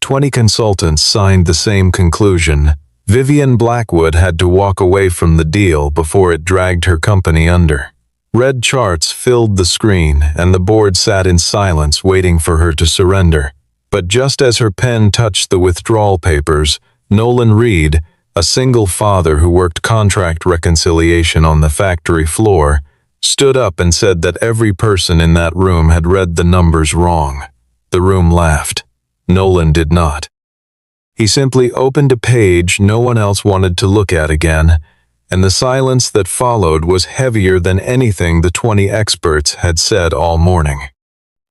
20 consultants signed the same conclusion. Vivian Blackwood had to walk away from the deal before it dragged her company under. Red charts filled the screen, and the board sat in silence waiting for her to surrender. But just as her pen touched the withdrawal papers, Nolan Reed, a single father who worked contract reconciliation on the factory floor, stood up and said that every person in that room had read the numbers wrong. The room laughed. Nolan did not. He simply opened a page no one else wanted to look at again, and the silence that followed was heavier than anything the 20 experts had said all morning.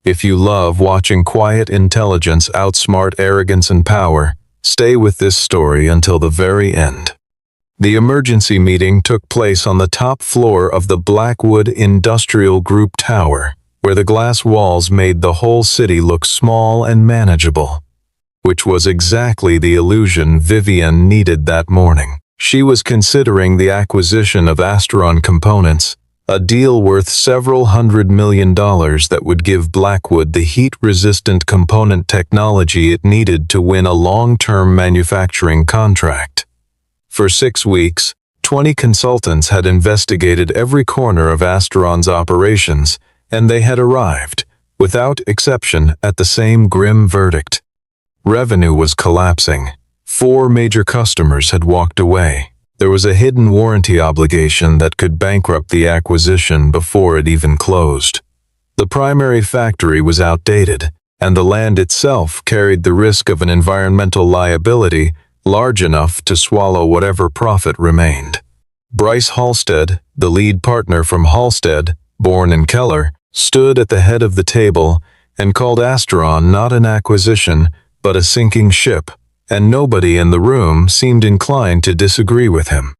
If you love watching quiet intelligence outsmart arrogance and power, stay with this story until the very end. The emergency meeting took place on the top floor of the Blackwood Industrial Group Tower, where the glass walls made the whole city look small and manageable, which was exactly the illusion Vivian needed that morning. She was considering the acquisition of Astron Components, a deal worth several $100 million that would give Blackwood the heat-resistant component technology it needed to win a long-term manufacturing contract. For 6 weeks, 20 consultants had investigated every corner of Astron's operations, and they had arrived, without exception, at the same grim verdict. Revenue was collapsing. 4 major customers had walked away. There was a hidden warranty obligation that could bankrupt the acquisition before it even closed. The primary factory was outdated, and the land itself carried the risk of an environmental liability large enough to swallow whatever profit remained. Bryce Halstead, the lead partner from Halstead, Bourne & Keller, stood at the head of the table and called Astron not an acquisition, but a sinking ship, and nobody in the room seemed inclined to disagree with him.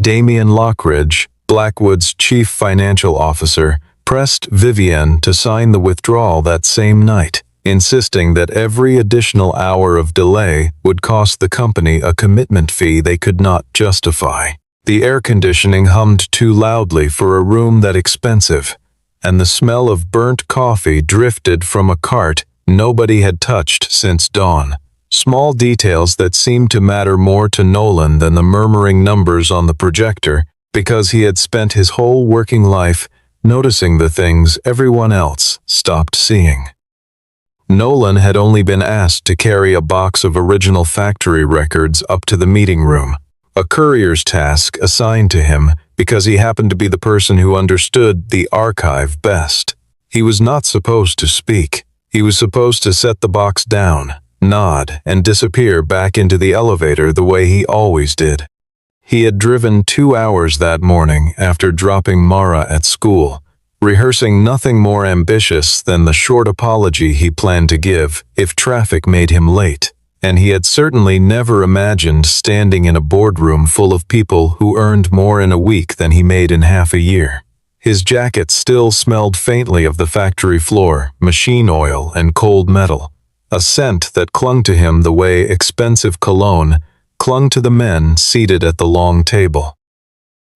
Damian Lockridge, Blackwood's chief financial officer, pressed Vivian to sign the withdrawal that same night, insisting that every additional hour of delay would cost the company a commitment fee they could not justify. The air conditioning hummed too loudly for a room that expensive, and the smell of burnt coffee drifted from a cart nobody had touched since dawn. Small details that seemed to matter more to Nolan than the murmuring numbers on the projector, because he had spent his whole working life noticing the things everyone else stopped seeing. Nolan had only been asked to carry a box of original factory records up to the meeting room, a courier's task assigned to him because he happened to be the person who understood the archive best. He was not supposed to speak. He was supposed to set the box down, nod, and disappear back into the elevator the way he always did. He had driven 2 hours that morning after dropping Mara at school, rehearsing nothing more ambitious than the short apology he planned to give if traffic made him late, and he had certainly never imagined standing in a boardroom full of people who earned more in a week than he made in half a year. His jacket still smelled faintly of the factory floor, machine oil, and cold metal, a scent that clung to him the way expensive cologne clung to the men seated at the long table.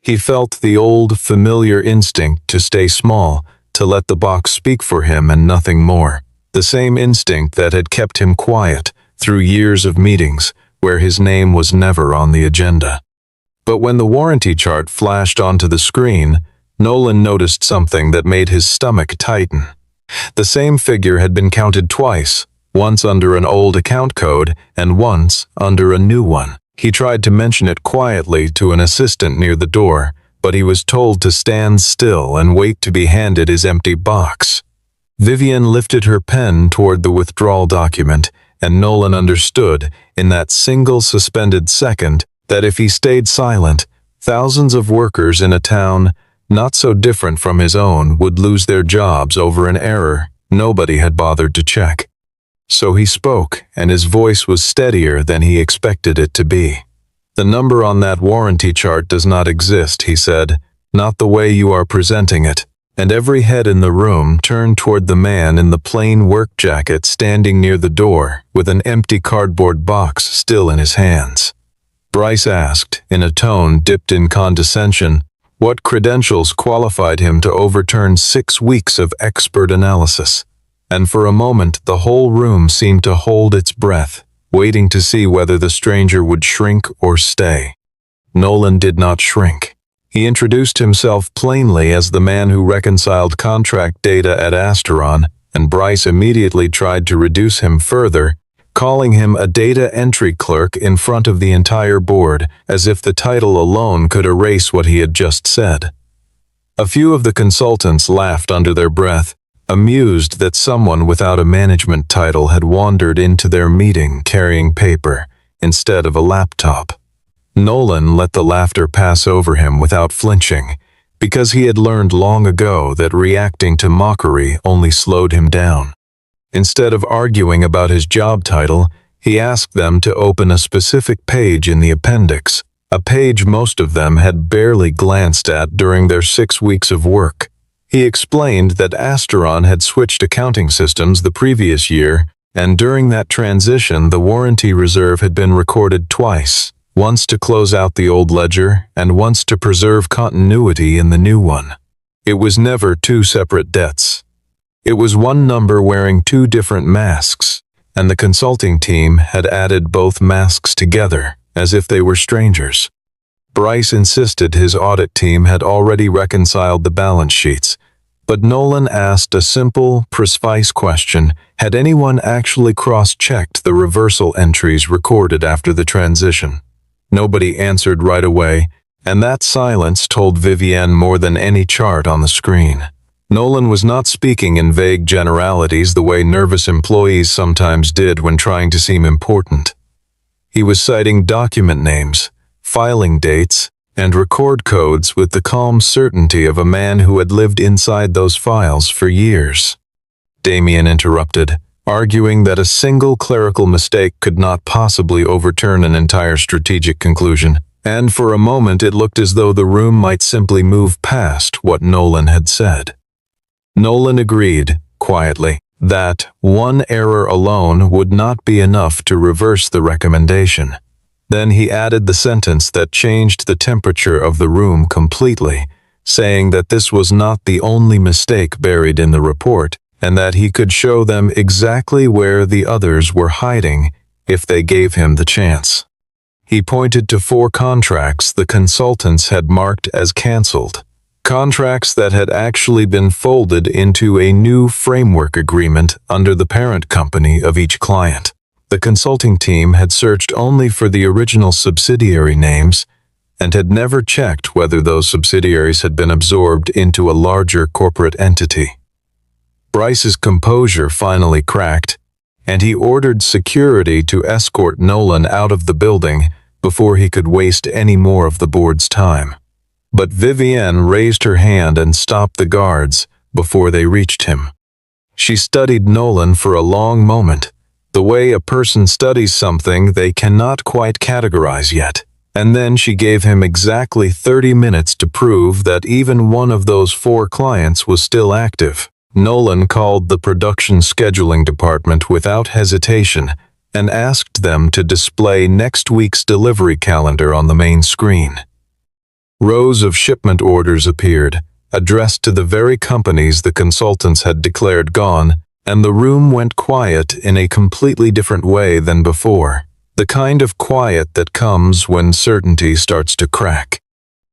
He felt the old, familiar instinct to stay small, to let the box speak for him and nothing more, the same instinct that had kept him quiet through years of meetings where his name was never on the agenda. But when the warranty chart flashed onto the screen, Nolan noticed something that made his stomach tighten. The same figure had been counted twice, once under an old account code and once under a new one. He tried to mention it quietly to an assistant near the door, but he was told to stand still and wait to be handed his empty box. Vivian lifted her pen toward the withdrawal document, and Nolan understood, in that single suspended second, that if he stayed silent, thousands of workers in a town not so different from his own would lose their jobs over an error nobody had bothered to check. So he spoke, and his voice was steadier than he expected it to be. "The number on that warranty chart does not exist," he said, "not the way you are presenting it." And every head in the room turned toward the man in the plain work jacket standing near the door with an empty cardboard box still in his hands. Bryce asked, in a tone dipped in condescension, what credentials qualified him to overturn 6 weeks of expert analysis. And for a moment the whole room seemed to hold its breath, waiting to see whether the stranger would shrink or stay. Nolan did not shrink. He introduced himself plainly as the man who reconciled contract data at Asteron, and Bryce immediately tried to reduce him further, calling him a data entry clerk in front of the entire board, as if the title alone could erase what he had just said. A few of the consultants laughed under their breath, amused that someone without a management title had wandered into their meeting carrying paper instead of a laptop. Nolan let the laughter pass over him without flinching, because he had learned long ago that reacting to mockery only slowed him down. Instead of arguing about his job title, he asked them to open a specific page in the appendix, a page most of them had barely glanced at during their 6 weeks of work. He explained that Asteron had switched accounting systems the previous year, and during that transition the warranty reserve had been recorded twice, once to close out the old ledger and once to preserve continuity in the new one. It was never two separate debts. It was one number wearing two different masks, and the consulting team had added both masks together, as if they were strangers. Bryce insisted his audit team had already reconciled the balance sheets, but Nolan asked a simple, precise question: had anyone actually cross-checked the reversal entries recorded after the transition? Nobody answered right away, and that silence told Vivienne more than any chart on the screen. Nolan was not speaking in vague generalities the way nervous employees sometimes did when trying to seem important. He was citing document names, filing dates, and record codes with the calm certainty of a man who had lived inside those files for years. Damian interrupted, arguing that a single clerical mistake could not possibly overturn an entire strategic conclusion, and for a moment it looked as though the room might simply move past what Nolan had said. Nolan agreed, quietly, that one error alone would not be enough to reverse the recommendation. Then he added the sentence that changed the temperature of the room completely, saying that this was not the only mistake buried in the report, and that he could show them exactly where the others were hiding if they gave him the chance. He pointed to 4 contracts the consultants had marked as canceled. Contracts that had actually been folded into a new framework agreement under the parent company of each client. The consulting team had searched only for the original subsidiary names and had never checked whether those subsidiaries had been absorbed into a larger corporate entity. Bryce's composure finally cracked, and he ordered security to escort Nolan out of the building before he could waste any more of the board's time. But Vivienne raised her hand and stopped the guards before they reached him. She studied Nolan for a long moment, the way a person studies something they cannot quite categorize yet, and then she gave him exactly 30 minutes to prove that even one of those 4 clients was still active. Nolan called the production scheduling department without hesitation and asked them to display next week's delivery calendar on the main screen. Rows of shipment orders appeared, addressed to the very companies the consultants had declared gone, and the room went quiet in a completely different way than before, the kind of quiet that comes when certainty starts to crack.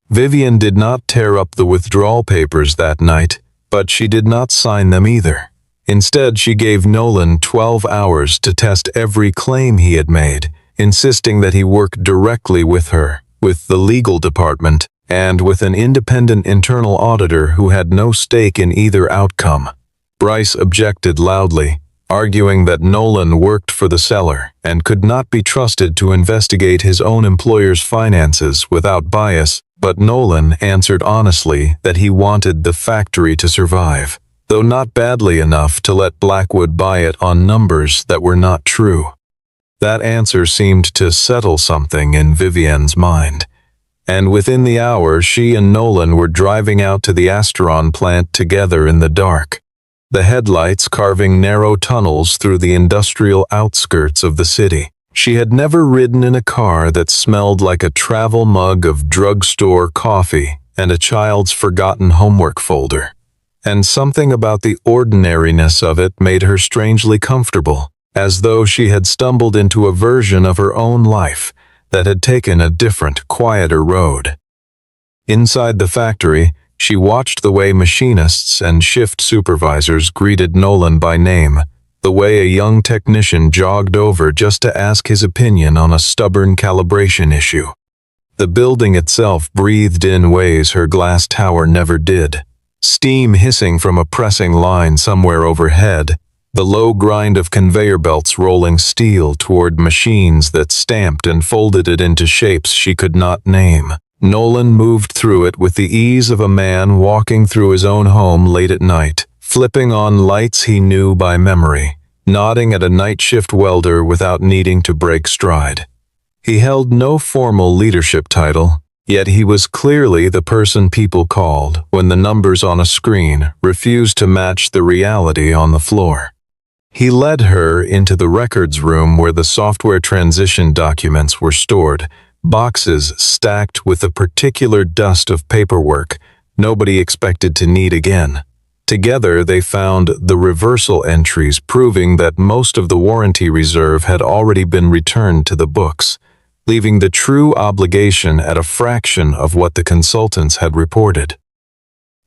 Vivienne did not tear up the withdrawal papers that night, but she did not sign them either. Instead, she gave Nolan 12 hours to test every claim he had made, insisting that he work directly with her, with the legal department, and with an independent internal auditor who had no stake in either outcome. Bryce objected loudly, arguing that Nolan worked for the seller and could not be trusted to investigate his own employer's finances without bias, but Nolan answered honestly that he wanted the factory to survive, though not badly enough to let Blackwood buy it on numbers that were not true. That answer seemed to settle something in Vivienne's mind, and within the hour she and Nolan were driving out to the Asteron plant together in the dark, the headlights carving narrow tunnels through the industrial outskirts of the city. She had never ridden in a car that smelled like a travel mug of drugstore coffee and a child's forgotten homework folder, and something about the ordinariness of it made her strangely comfortable. as though she had stumbled into a version of her own life that had taken a different, quieter road. Inside the factory, she watched the way machinists and shift supervisors greeted Nolan by name, the way a young technician jogged over just to ask his opinion on a stubborn calibration issue. The building itself breathed in ways her glass tower never did. Steam hissing from a pressing line somewhere overhead, the low grind of conveyor belts rolling steel toward machines that stamped and folded it into shapes she could not name. Nolan moved through it with the ease of a man walking through his own home late at night, flipping on lights he knew by memory, nodding at a night shift welder without needing to break stride. He held no formal leadership title, yet he was clearly the person people called when the numbers on a screen refused to match the reality on the floor. He led her into the records room where the software transition documents were stored, boxes stacked with a particular dust of paperwork nobody expected to need again. Together they found the reversal entries proving that most of the warranty reserve had already been returned to the books, leaving the true obligation at a fraction of what the consultants had reported.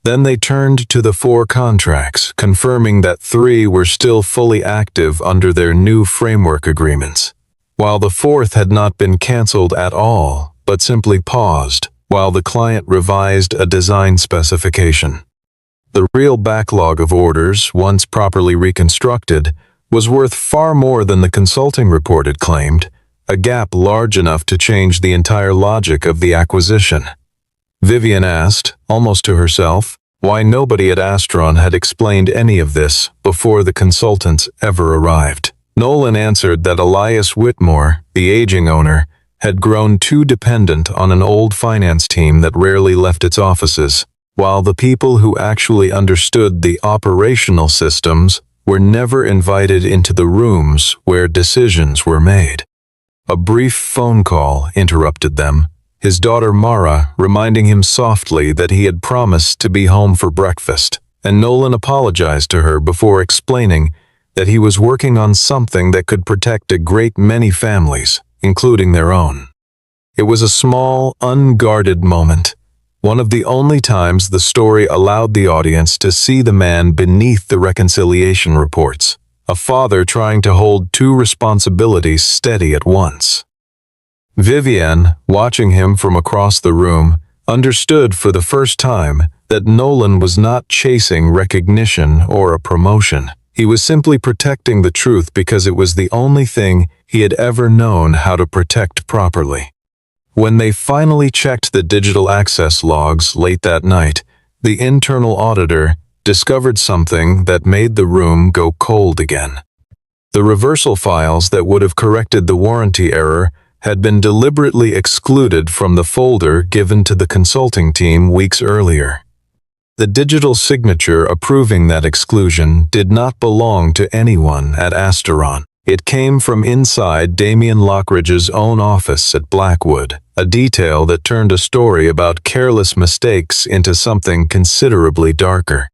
Then they turned to the 4 contracts, confirming that 3 were still fully active under their new framework agreements, while the 4th had not been canceled at all, but simply paused, while the client revised a design specification. The real backlog of orders, once properly reconstructed, was worth far more than the consulting report had claimed, a gap large enough to change the entire logic of the acquisition. Vivian asked, almost to herself, why nobody at Astron had explained any of this before the consultants ever arrived. Nolan answered that Elias Whitmore, the aging owner, had grown too dependent on an old finance team that rarely left its offices, while the people who actually understood the operational systems were never invited into the rooms where decisions were made. A brief phone call interrupted them, his daughter Mara reminding him softly that he had promised to be home for breakfast, and Nolan apologized to her before explaining that he was working on something that could protect a great many families, including their own. It was a small, unguarded moment, one of the only times the story allowed the audience to see the man beneath the reconciliation reports, a father trying to hold 2 responsibilities steady at once. Vivian, watching him from across the room, understood for the first time that Nolan was not chasing recognition or a promotion. He was simply protecting the truth because it was the only thing he had ever known how to protect properly. When they finally checked the digital access logs late that night, the internal auditor discovered something that made the room go cold again. The reversal files that would have corrected the warranty error had been deliberately excluded from the folder given to the consulting team weeks earlier. The digital signature approving that exclusion did not belong to anyone at Astron. It came from inside Damian Lockridge's own office at Blackwood, a detail that turned a story about careless mistakes into something considerably darker.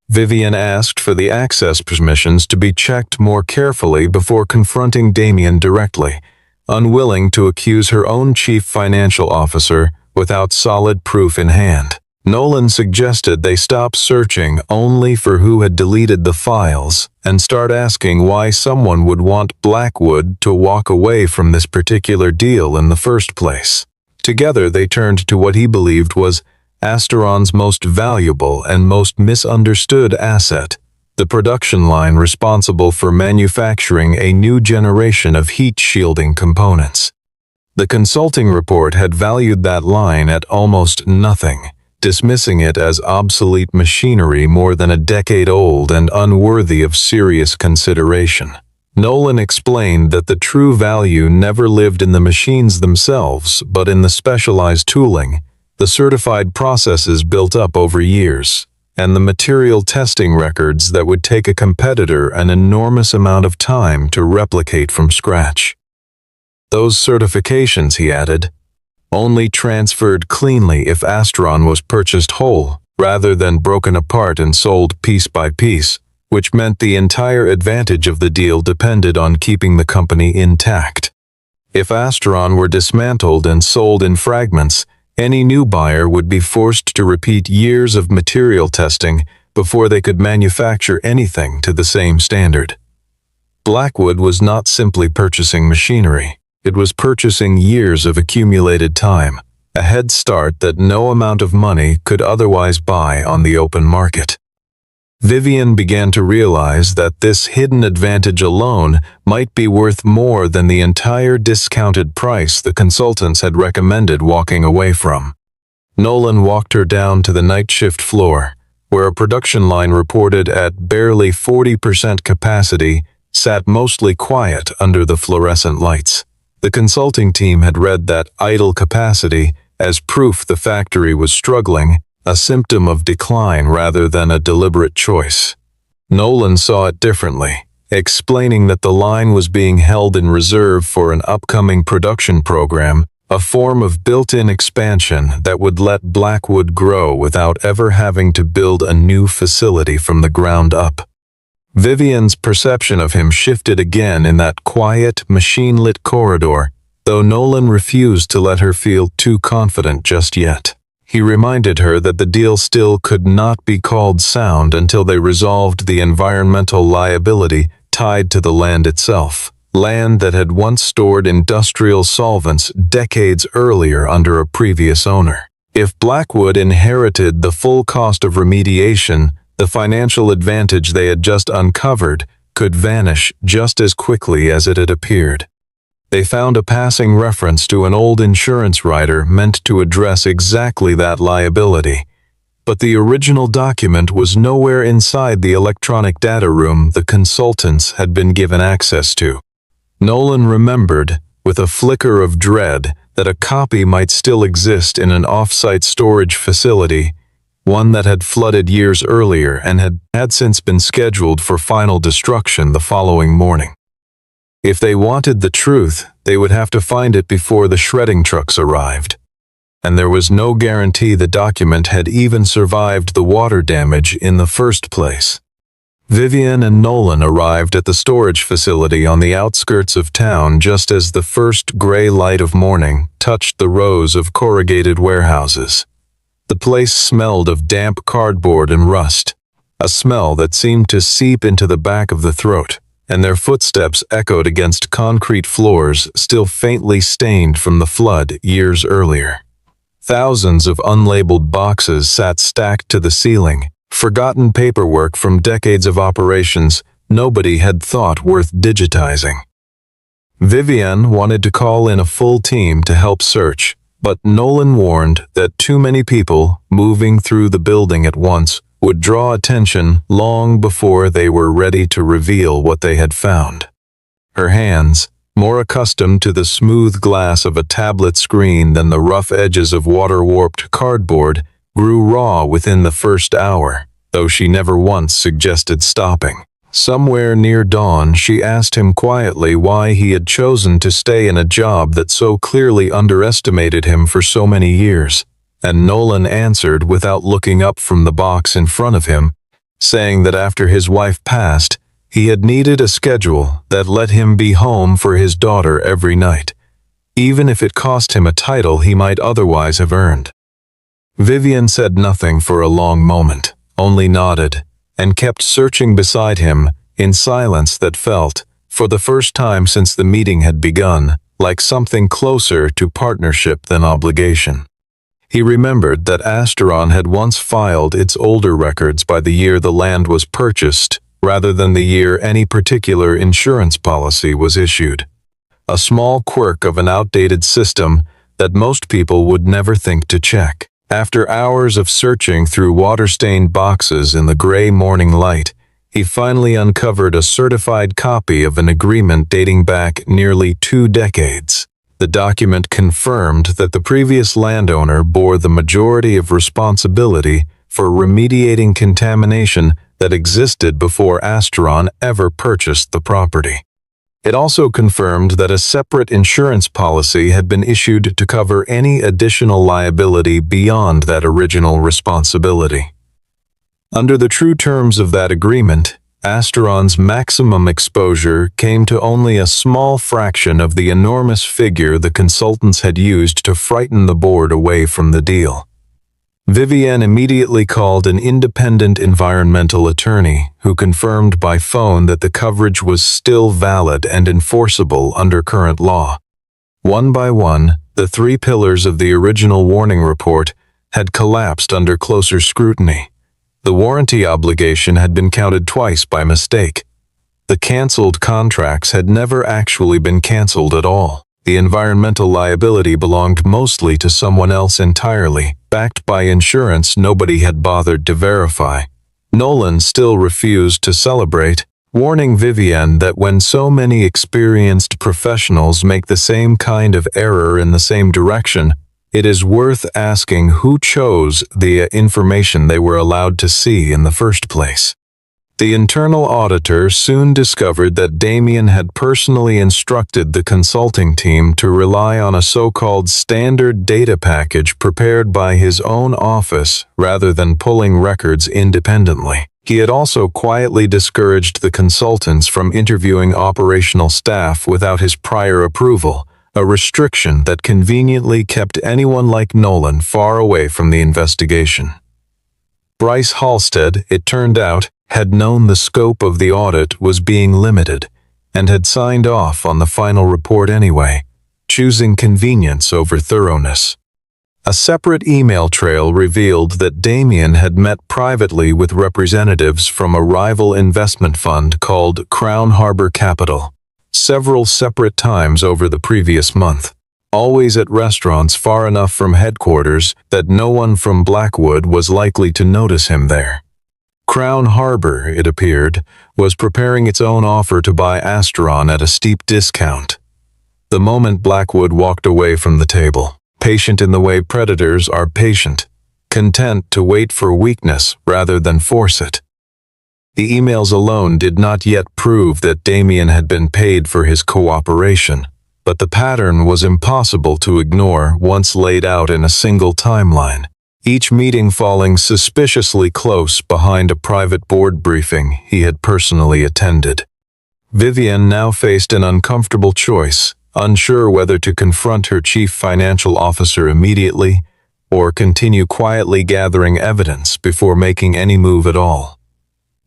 Vivian asked for the access permissions to be checked more carefully before confronting Damian directly, unwilling to accuse her own chief financial officer without solid proof in hand. Nolan suggested they stop searching only for who had deleted the files and start asking why someone would want Blackwood to walk away from this particular deal in the first place. Together they turned to what he believed was Astron's most valuable and most misunderstood asset, the production line responsible for manufacturing a new generation of heat-shielding components. The consulting report had valued that line at almost nothing, dismissing it as obsolete machinery more than a decade old and unworthy of serious consideration. Nolan explained that the true value never lived in the machines themselves, but in the specialized tooling, the certified processes built up over years, and the material testing records that would take a competitor an enormous amount of time to replicate from scratch. Those certifications, he added, only transferred cleanly if Astron was purchased whole, rather than broken apart and sold piece by piece, which meant the entire advantage of the deal depended on keeping the company intact. If Astron were dismantled and sold in fragments, any new buyer would be forced to repeat years of material testing before they could manufacture anything to the same standard. Blackwood was not simply purchasing machinery. It was purchasing years of accumulated time, a head start that no amount of money could otherwise buy on the open market. Vivian began to realize that this hidden advantage alone might be worth more than the entire discounted price the consultants had recommended walking away from. Nolan walked her down to the night shift floor, where a production line reported at barely 40% capacity sat mostly quiet under the fluorescent lights. The consulting team had read that idle capacity as proof the factory was struggling, a symptom of decline rather than a deliberate choice. Nolan saw it differently, explaining that the line was being held in reserve for an upcoming production program, a form of built-in expansion that would let Blackwood grow without ever having to build a new facility from the ground up. Vivian's perception of him shifted again in that quiet, machine-lit corridor, though Nolan refused to let her feel too confident just yet. He reminded her that the deal still could not be called sound until they resolved the environmental liability tied to the land itself, land that had once stored industrial solvents decades earlier under a previous owner. If Blackwood inherited the full cost of remediation, the financial advantage they had just uncovered could vanish just as quickly as it had appeared. They found a passing reference to an old insurance rider meant to address exactly that liability, but the original document was nowhere inside the electronic data room the consultants had been given access to. Nolan remembered, with a flicker of dread, that a copy might still exist in an off-site storage facility, one that had flooded years earlier and had since been scheduled for final destruction the following morning. If they wanted the truth, they would have to find it before the shredding trucks arrived. And there was no guarantee the document had even survived the water damage in the first place. Vivian and Nolan arrived at the storage facility on the outskirts of town just as the first gray light of morning touched the rows of corrugated warehouses. The place smelled of damp cardboard and rust, a smell that seemed to seep into the back of the throat, and their footsteps echoed against concrete floors still faintly stained from the flood years earlier. Thousands of unlabeled boxes sat stacked to the ceiling, forgotten paperwork from decades of operations nobody had thought worth digitizing. Vivian wanted to call in a full team to help search, but Nolan warned that too many people moving through the building at once would draw attention long before they were ready to reveal what they had found. Her hands, more accustomed to the smooth glass of a tablet screen than the rough edges of water-warped cardboard, grew raw within the first hour, though she never once suggested stopping. Somewhere near dawn, she asked him quietly why he had chosen to stay in a job that so clearly underestimated him for so many years. And Nolan answered without looking up from the box in front of him, saying that after his wife passed, he had needed a schedule that let him be home for his daughter every night, even if it cost him a title he might otherwise have earned. Vivian said nothing for a long moment, only nodded, and kept searching beside him in silence that felt, for the first time since the meeting had begun, like something closer to partnership than obligation. He remembered that Astron had once filed its older records by the year the land was purchased, rather than the year any particular insurance policy was issued. A small quirk of an outdated system that most people would never think to check. After hours of searching through water-stained boxes in the gray morning light, he finally uncovered a certified copy of an agreement dating back nearly 2 decades. The document confirmed that the previous landowner bore the majority of responsibility for remediating contamination that existed before Astron ever purchased the property. It also confirmed that a separate insurance policy had been issued to cover any additional liability beyond that original responsibility. Under the true terms of that agreement, Asteron's maximum exposure came to only a small fraction of the enormous figure the consultants had used to frighten the board away from the deal. Vivian immediately called an independent environmental attorney who confirmed by phone that the coverage was still valid and enforceable under current law. One by one, the three pillars of the original warning report had collapsed under closer scrutiny. The warranty obligation had been counted twice by mistake. The cancelled contracts had never actually been cancelled at all. The environmental liability belonged mostly to someone else entirely, backed by insurance nobody had bothered to verify. Nolan still refused to celebrate, warning Vivian that when so many experienced professionals make the same kind of error in the same direction, it is worth asking who chose the information they were allowed to see in the first place. The internal auditor soon discovered that Damian had personally instructed the consulting team to rely on a so-called standard data package prepared by his own office rather than pulling records independently. He had also quietly discouraged the consultants from interviewing operational staff without his prior approval, a restriction that conveniently kept anyone like Nolan far away from the investigation. Bryce Halstead, it turned out, had known the scope of the audit was being limited and had signed off on the final report anyway, choosing convenience over thoroughness. A separate email trail revealed that Damian had met privately with representatives from a rival investment fund called Crown Harbor Capital several separate times over the previous month, always at restaurants far enough from headquarters that no one from Blackwood was likely to notice him there. Crown Harbor, it appeared, was preparing its own offer to buy Asteron at a steep discount. The moment Blackwood walked away from the table, patient in the way predators are patient, content to wait for weakness rather than force it. The emails alone did not yet prove that Damian had been paid for his cooperation, but the pattern was impossible to ignore once laid out in a single timeline, each meeting falling suspiciously close behind a private board briefing he had personally attended. Vivian now faced an uncomfortable choice, unsure whether to confront her chief financial officer immediately or continue quietly gathering evidence before making any move at all.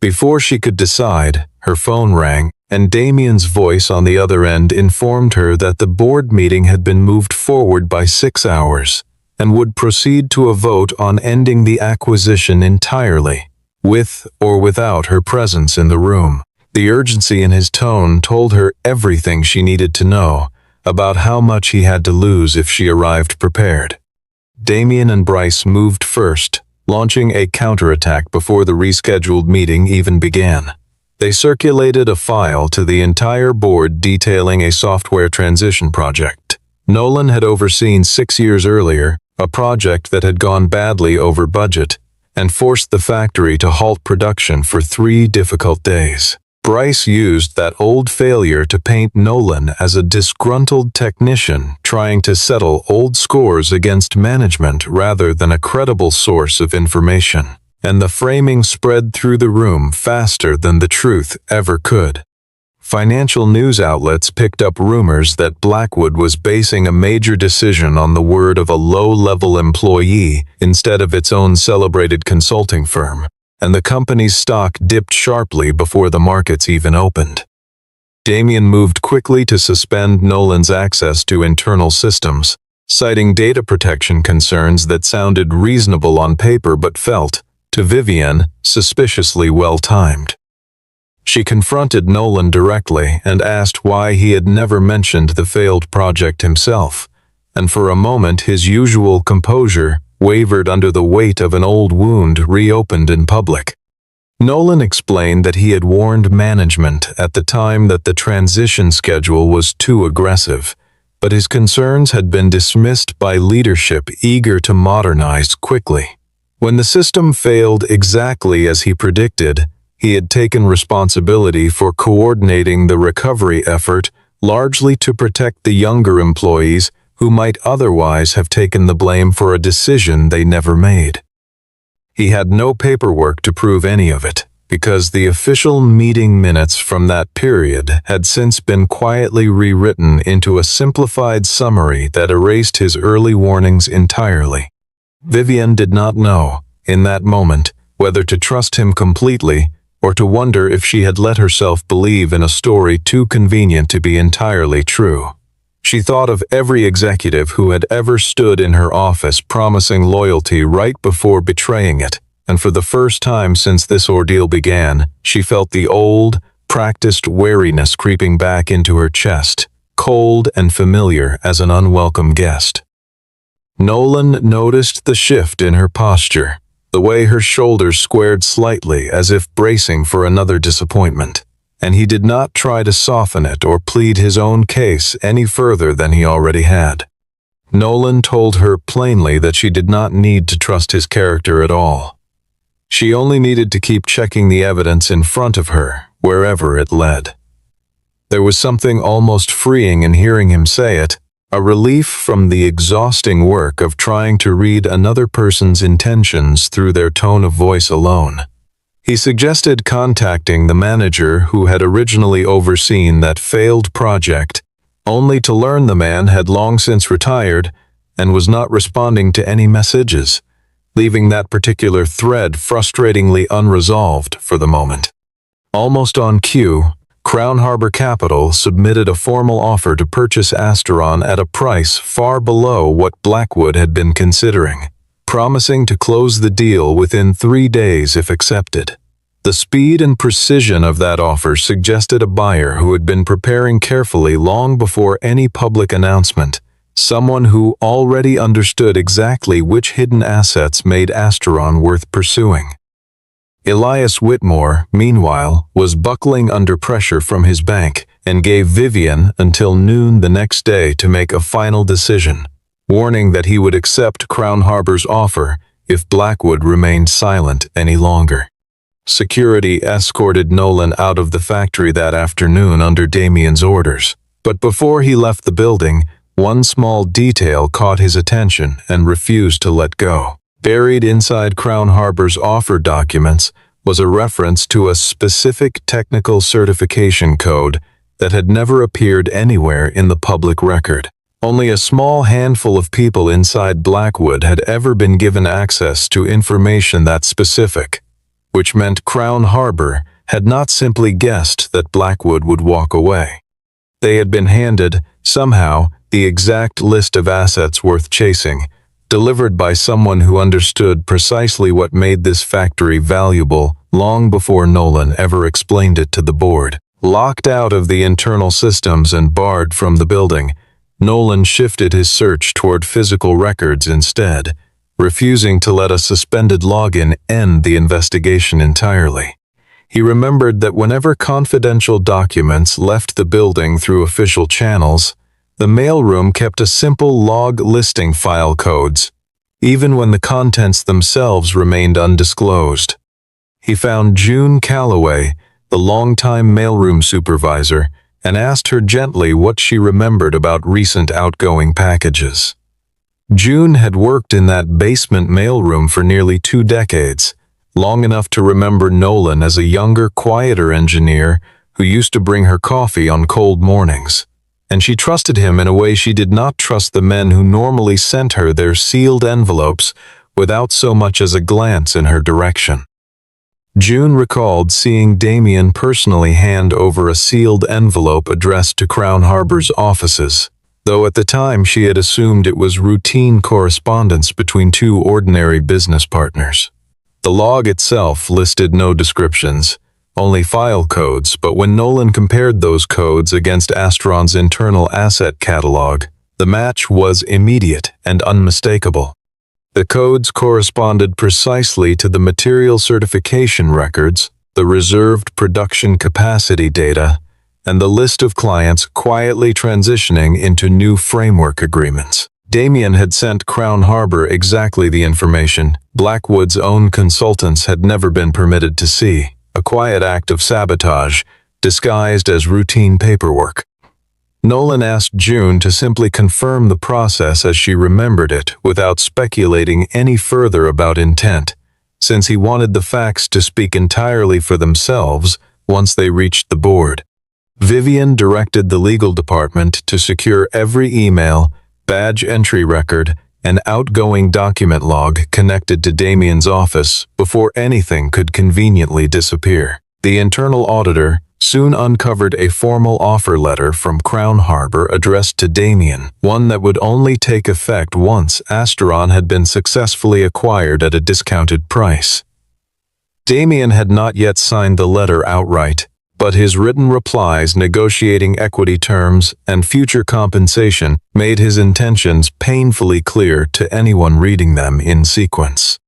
Before she could decide, her phone rang, and Damian's voice on the other end informed her that the board meeting had been moved forward by 6 hours and would proceed to a vote on ending the acquisition entirely, with or without her presence in the room. The urgency in his tone told her everything she needed to know about how much he had to lose if she arrived prepared. Damian and Bryce moved first, launching a counterattack before the rescheduled meeting even began. They circulated a file to the entire board detailing a software transition project Nolan had overseen 6 years earlier, a project that had gone badly over budget and forced the factory to halt production for 3 difficult days. Bryce used that old failure to paint Nolan as a disgruntled technician trying to settle old scores against management rather than a credible source of information, and the framing spread through the room faster than the truth ever could. Financial news outlets picked up rumors that Blackwood was basing a major decision on the word of a low-level employee instead of its own celebrated consulting firm, and the company's stock dipped sharply before the markets even opened. Damian moved quickly to suspend Nolan's access to internal systems, citing data protection concerns that sounded reasonable on paper but felt, to Vivian, suspiciously well-timed. She confronted Nolan directly and asked why he had never mentioned the failed project himself, and for a moment his usual composure wavered under the weight of an old wound reopened in public. Nolan explained that he had warned management at the time that the transition schedule was too aggressive, but his concerns had been dismissed by leadership eager to modernize quickly. When the system failed exactly as he predicted, he had taken responsibility for coordinating the recovery effort largely to protect the younger employees who might otherwise have taken the blame for a decision they never made. He had no paperwork to prove any of it, because the official meeting minutes from that period had since been quietly rewritten into a simplified summary that erased his early warnings entirely. Vivian did not know, in that moment, whether to trust him completely or to wonder if she had let herself believe in a story too convenient to be entirely true. She thought of every executive who had ever stood in her office promising loyalty right before betraying it, and for the first time since this ordeal began, she felt the old, practiced wariness creeping back into her chest, cold and familiar as an unwelcome guest. Nolan noticed the shift in her posture, the way her shoulders squared slightly as if bracing for another disappointment, and he did not try to soften it or plead his own case any further than he already had. Nolan told her plainly that she did not need to trust his character at all. She only needed to keep checking the evidence in front of her, wherever it led. There was something almost freeing in hearing him say it, a relief from the exhausting work of trying to read another person's intentions through their tone of voice alone. He suggested contacting the manager who had originally overseen that failed project, only to learn the man had long since retired and was not responding to any messages, leaving that particular thread frustratingly unresolved for the moment. Almost on cue, Crown Harbor Capital submitted a formal offer to purchase Asteron at a price far below what Blackwood had been considering, promising to close the deal within 3 days if accepted. The speed and precision of that offer suggested a buyer who had been preparing carefully long before any public announcement, someone who already understood exactly which hidden assets made Asteron worth pursuing. Elias Whitmore, meanwhile, was buckling under pressure from his bank and gave Vivian until noon the next day to make a final decision, warning that he would accept Crown Harbor's offer if Blackwood remained silent any longer. Security escorted Nolan out of the factory that afternoon under Damian's orders, but before he left the building, one small detail caught his attention and refused to let go. Buried inside Crown Harbor's offer documents was a reference to a specific technical certification code that had never appeared anywhere in the public record. Only a small handful of people inside Blackwood had ever been given access to information that specific, which meant Crown Harbor had not simply guessed that Blackwood would walk away. They had been handed, somehow, the exact list of assets worth chasing, delivered by someone who understood precisely what made this factory valuable long before Nolan ever explained it to the board. Locked out of the internal systems and barred from the building, Nolan shifted his search toward physical records instead, refusing to let a suspended login end the investigation entirely. He remembered that whenever confidential documents left the building through official channels, the mailroom kept a simple log listing file codes, even when the contents themselves remained undisclosed. He found June Calloway, the longtime mailroom supervisor, and asked her gently what she remembered about recent outgoing packages. June had worked in that basement mailroom for nearly 2 decades, long enough to remember Nolan as a younger, quieter engineer who used to bring her coffee on cold mornings. And she trusted him in a way she did not trust the men who normally sent her their sealed envelopes without so much as a glance in her direction. June recalled seeing Damian personally hand over a sealed envelope addressed to Crown Harbor's offices, though at the time she had assumed it was routine correspondence between 2 ordinary business partners. The log itself listed no descriptions, only file codes, but when Nolan compared those codes against Asteron's internal asset catalog, the match was immediate and unmistakable. The codes corresponded precisely to the material certification records, the reserved production capacity data, and the list of clients quietly transitioning into new framework agreements. Damian had sent Crown Harbor exactly the information Blackwood's own consultants had never been permitted to see, a quiet act of sabotage, disguised as routine paperwork. Nolan asked June to simply confirm the process as she remembered it without speculating any further about intent, since he wanted the facts to speak entirely for themselves once they reached the board. Vivian directed the legal department to secure every email, badge entry record, and outgoing document log connected to Damian's office before anything could conveniently disappear. The internal auditor soon uncovered a formal offer letter from Crown Harbor addressed to Damian, one that would only take effect once Asteron had been successfully acquired at a discounted price. Damian had not yet signed the letter outright, but his written replies negotiating equity terms and future compensation made his intentions painfully clear to anyone reading them in sequence.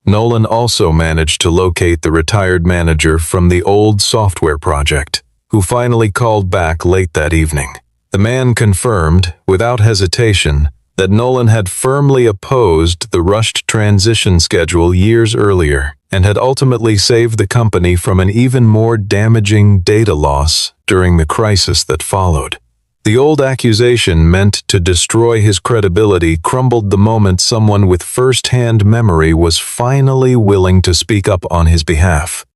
Nolan also managed to locate the retired manager from the old software project, who finally called back late that evening. The man confirmed, without hesitation, that Nolan had firmly opposed the rushed transition schedule years earlier and had ultimately saved the company from an even more damaging data loss during the crisis that followed. The old accusation meant to destroy his credibility crumbled the moment someone with first-hand memory was finally willing to speak up on his behalf.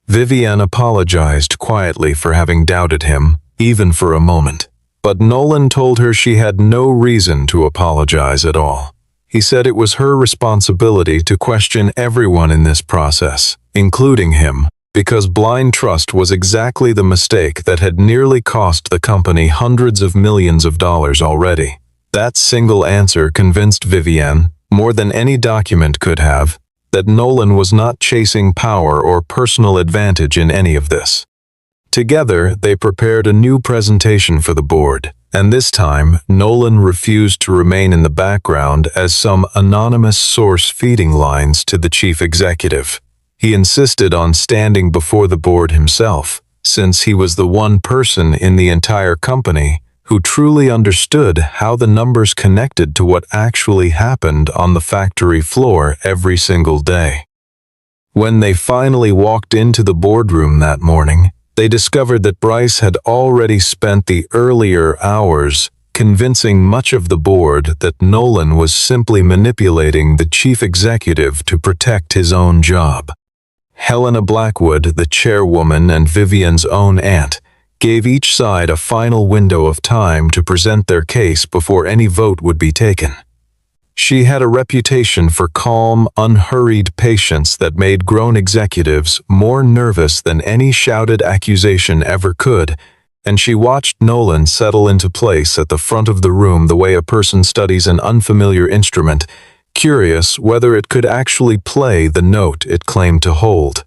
Vivian apologized quietly for having doubted him, even for a moment. But Nolan told her she had no reason to apologize at all. He said it was her responsibility to question everyone in this process, including him, because blind trust was exactly the mistake that had nearly cost the company hundreds of millions of dollars already. That single answer convinced Vivian, more than any document could have, that Nolan was not chasing power or personal advantage in any of this. Together, they prepared a new presentation for the board, and this time, Nolan refused to remain in the background as some anonymous source feeding lines to the chief executive. He insisted on standing before the board himself, since he was the one person in the entire company who truly understood how the numbers connected to what actually happened on the factory floor every single day. When they finally walked into the boardroom that morning, they discovered that Bryce had already spent the earlier hours convincing much of the board that Nolan was simply manipulating the chief executive to protect his own job. Helena Blackwood, the chairwoman and Vivian's own aunt, gave each side a final window of time to present their case before any vote would be taken. She had a reputation for calm, unhurried patience that made grown executives more nervous than any shouted accusation ever could, and she watched Nolan settle into place at the front of the room the way a person studies an unfamiliar instrument, curious whether it could actually play the note it claimed to hold.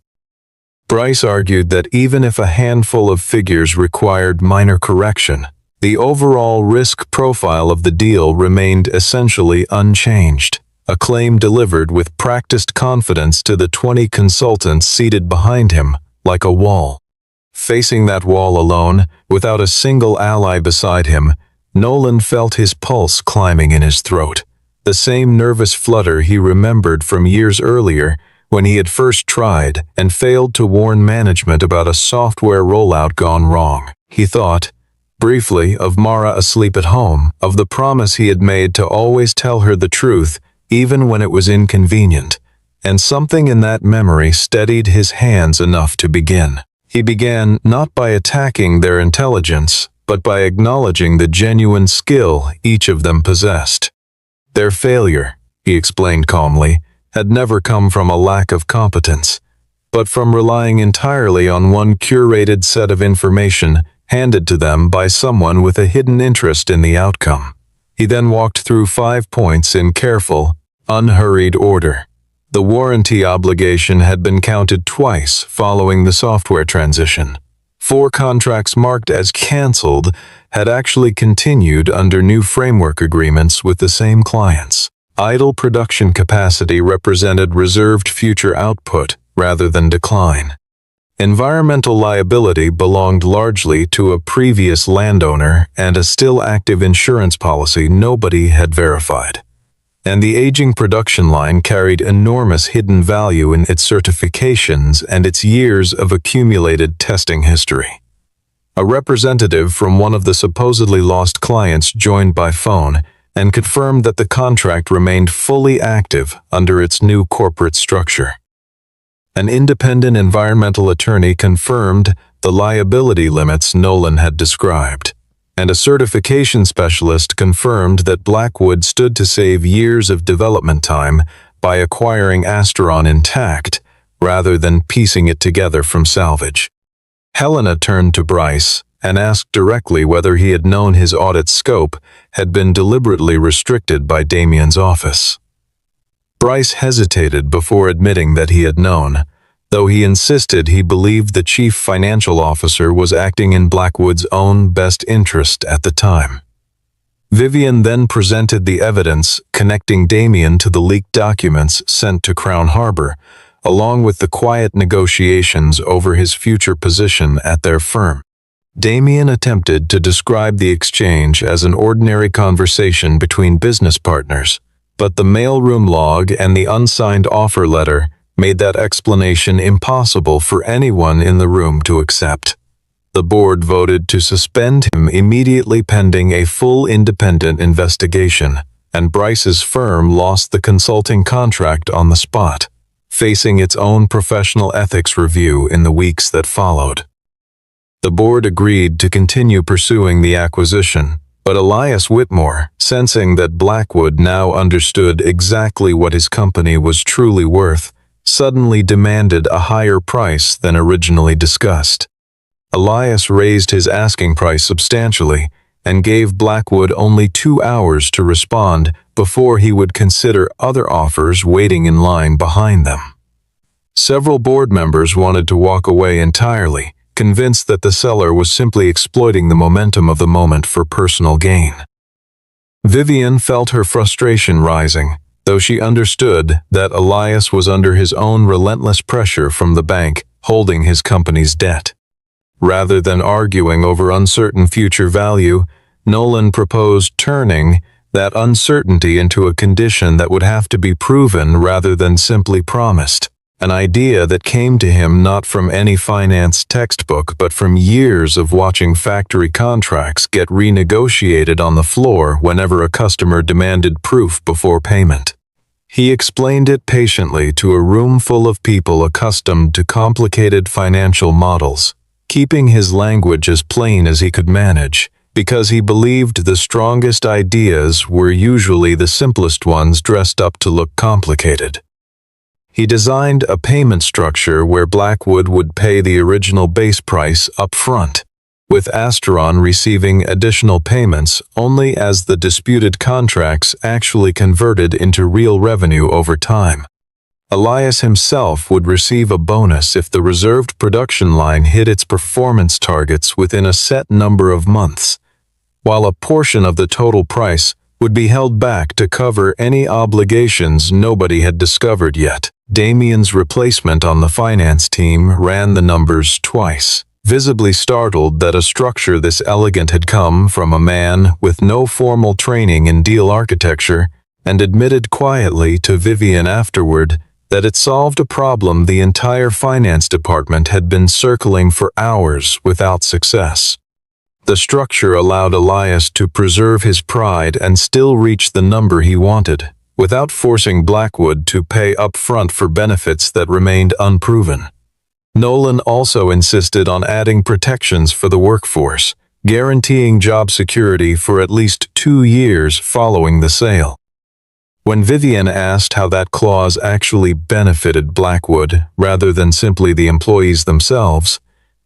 Bryce argued that even if a handful of figures required minor correction, the overall risk profile of the deal remained essentially unchanged, a claim delivered with practiced confidence to the 20 consultants seated behind him, like a wall. Facing that wall alone, without a single ally beside him, Nolan felt his pulse climbing in his throat, the same nervous flutter he remembered from years earlier when he had first tried and failed to warn management about a software rollout gone wrong. He thought, briefly, of Mara asleep at home, of the promise he had made to always tell her the truth, even when it was inconvenient, and something in that memory steadied his hands enough to begin. He began not by attacking their intelligence, but by acknowledging the genuine skill each of them possessed. Their failure, he explained calmly, had never come from a lack of competence, but from relying entirely on one curated set of information handed to them by someone with a hidden interest in the outcome. He then walked through 5 points in careful, unhurried order. The warranty obligation had been counted twice following the software transition. 4 contracts marked as canceled had actually continued under new framework agreements with the same clients. Idle production capacity represented reserved future output rather than decline. Environmental liability belonged largely to a previous landowner and a still active insurance policy nobody had verified. And the aging production line carried enormous hidden value in its certifications and its years of accumulated testing history. A representative from one of the supposedly lost clients joined by phone and confirmed that the contract remained fully active under its new corporate structure. An independent environmental attorney confirmed the liability limits Nolan had described, and a certification specialist confirmed that Blackwood stood to save years of development time by acquiring Asteron intact rather than piecing it together from salvage. Helena turned to Bryce and asked directly whether he had known his audit scope had been deliberately restricted by Damian's office. Bryce hesitated before admitting that he had known, though he insisted he believed the chief financial officer was acting in Blackwood's own best interest at the time. Vivian then presented the evidence connecting Damian to the leaked documents sent to Crown Harbor, along with the quiet negotiations over his future position at their firm. Damian attempted to describe the exchange as an ordinary conversation between business partners, but the mailroom log and the unsigned offer letter made that explanation impossible for anyone in the room to accept. The board voted to suspend him immediately pending a full independent investigation, and Bryce's firm lost the consulting contract on the spot, facing its own professional ethics review in the weeks that followed. The board agreed to continue pursuing the acquisition, but Elias Whitmore, sensing that Blackwood now understood exactly what his company was truly worth, suddenly demanded a higher price than originally discussed. Elias raised his asking price substantially and gave Blackwood only 2 hours to respond before he would consider other offers waiting in line behind them. Several board members wanted to walk away entirely, convinced that the seller was simply exploiting the momentum of the moment for personal gain. Vivian felt her frustration rising, though she understood that Elias was under his own relentless pressure from the bank holding his company's debt. Rather than arguing over uncertain future value, Nolan proposed turning that uncertainty into a condition that would have to be proven rather than simply promised, an idea that came to him not from any finance textbook but from years of watching factory contracts get renegotiated on the floor whenever a customer demanded proof before payment. He explained it patiently to a room full of people accustomed to complicated financial models, keeping his language as plain as he could manage, because he believed the strongest ideas were usually the simplest ones dressed up to look complicated. He designed a payment structure where Blackwood would pay the original base price up front, with Asteron receiving additional payments only as the disputed contracts actually converted into real revenue over time. Elias himself would receive a bonus if the reserved production line hit its performance targets within a set number of months, while a portion of the total price would be held back to cover any obligations nobody had discovered yet. Damian's replacement on the finance team ran the numbers twice, visibly startled that a structure this elegant had come from a man with no formal training in deal architecture, and admitted quietly to Vivian afterward that it solved a problem the entire finance department had been circling for hours without success. The structure allowed Elias to preserve his pride and still reach the number he wanted, without forcing Blackwood to pay up front for benefits that remained unproven. Nolan also insisted on adding protections for the workforce, guaranteeing job security for at least 2 years following the sale. When Vivian asked how that clause actually benefited Blackwood rather than simply the employees themselves,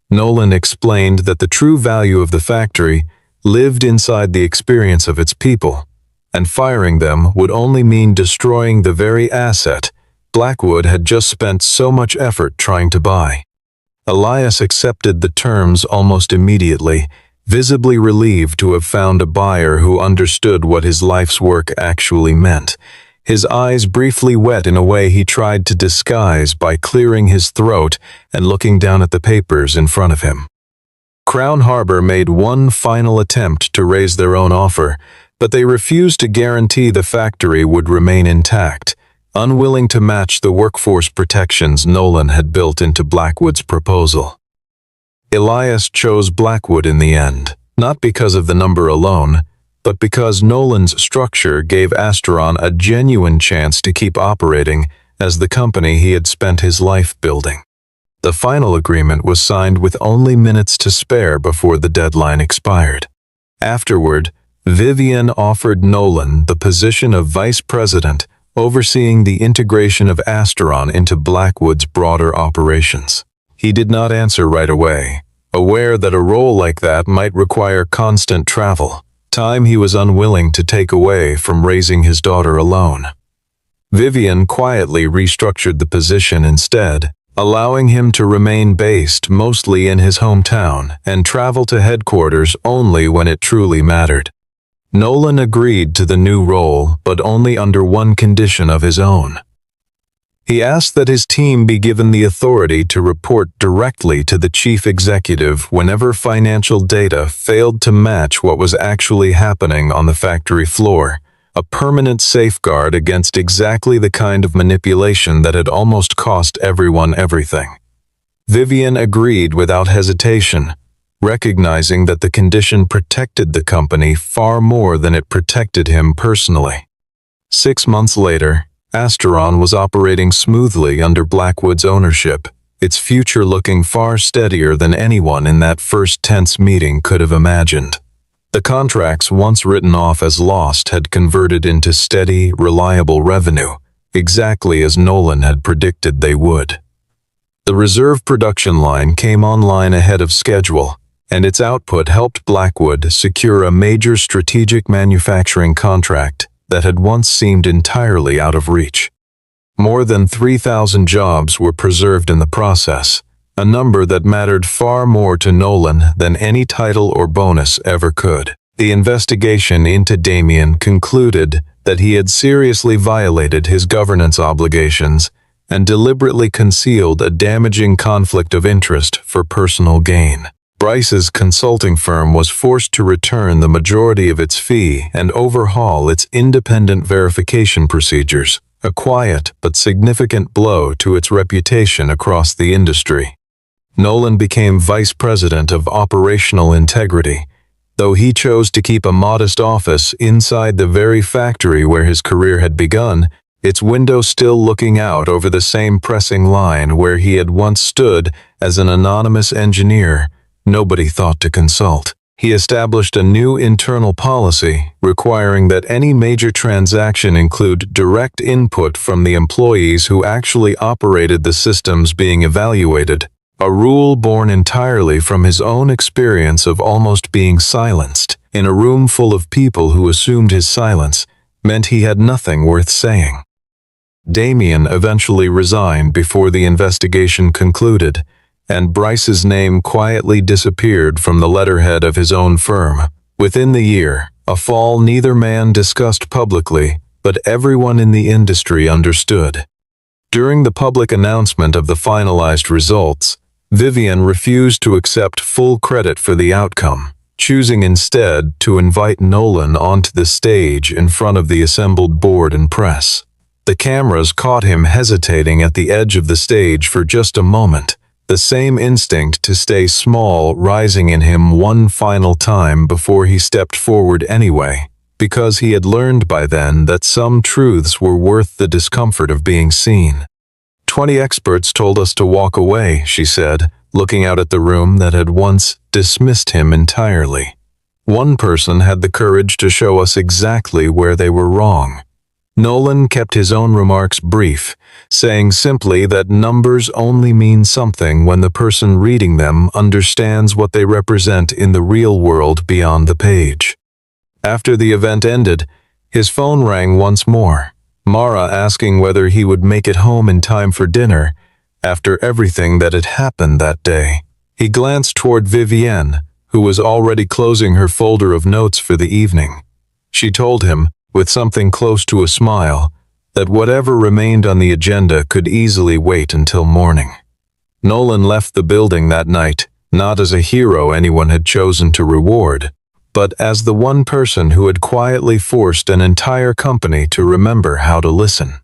Nolan explained that the true value of the factory lived inside the experience of its people, and firing them would only mean destroying the very asset Blackwood had just spent so much effort trying to buy. Elias accepted the terms almost immediately, visibly relieved to have found a buyer who understood what his life's work actually meant, his eyes briefly wet in a way he tried to disguise by clearing his throat and looking down at the papers in front of him. Crown Harbor made one final attempt to raise their own offer, but they refused to guarantee the factory would remain intact, unwilling to match the workforce protections Nolan had built into Blackwood's proposal. Elias chose Blackwood in the end, not because of the number alone, but because Nolan's structure gave Asteron a genuine chance to keep operating as the company he had spent his life building. The final agreement was signed with only minutes to spare before the deadline expired. Afterward, Vivian offered Nolan the position of vice president, overseeing the integration of Asteron into Blackwood's broader operations. He did not answer right away, aware that a role like that might require constant travel, time he was unwilling to take away from raising his daughter alone. Vivian quietly restructured the position instead, allowing him to remain based mostly in his hometown and travel to headquarters only when it truly mattered. Nolan agreed to the new role, but only under one condition of his own. He asked that his team be given the authority to report directly to the chief executive whenever financial data failed to match what was actually happening on the factory floor, a permanent safeguard against exactly the kind of manipulation that had almost cost everyone everything. Vivian agreed without hesitation, recognizing that the condition protected the company far more than it protected him personally. 6 months later, Asteron was operating smoothly under Blackwood's ownership, its future looking far steadier than anyone in that first tense meeting could have imagined. The contracts once written off as lost had converted into steady, reliable revenue, exactly as Nolan had predicted they would. The reserve production line came online ahead of schedule, and its output helped Blackwood secure a major strategic manufacturing contract that had once seemed entirely out of reach. More than 3,000 jobs were preserved in the process, a number that mattered far more to Nolan than any title or bonus ever could. The investigation into Damian concluded that he had seriously violated his governance obligations and deliberately concealed a damaging conflict of interest for personal gain. Bryce's consulting firm was forced to return the majority of its fee and overhaul its independent verification procedures, a quiet but significant blow to its reputation across the industry. Nolan became vice president of operational integrity, though he chose to keep a modest office inside the very factory where his career had begun, its window still looking out over the same pressing line where he had once stood as an anonymous engineer nobody thought to consult. He established a new internal policy requiring that any major transaction include direct input from the employees who actually operated the systems being evaluated, a rule born entirely from his own experience of almost being silenced in a room full of people who assumed his silence meant he had nothing worth saying. Damian eventually resigned before the investigation concluded, and Bryce's name quietly disappeared from the letterhead of his own firm. Within the year, a fall neither man discussed publicly, but everyone in the industry understood. During the public announcement of the finalized results, Vivian refused to accept full credit for the outcome, choosing instead to invite Nolan onto the stage in front of the assembled board and press. The cameras caught him hesitating at the edge of the stage for just a moment, the same instinct to stay small rising in him one final time before he stepped forward anyway, because he had learned by then that some truths were worth the discomfort of being seen. 20 experts told us to walk away, she said, looking out at the room that had once dismissed him entirely. One person had the courage to show us exactly where they were wrong. Nolan kept his own remarks brief, saying simply that numbers only mean something when the person reading them understands what they represent in the real world beyond the page. After the event ended, his phone rang once more, Mara asking whether he would make it home in time for dinner after everything that had happened that day. He glanced toward Vivienne, who was already closing her folder of notes for the evening. She told him, with something close to a smile, that whatever remained on the agenda could easily wait until morning. Nolan left the building that night, not as a hero anyone had chosen to reward, but as the one person who had quietly forced an entire company to remember how to listen.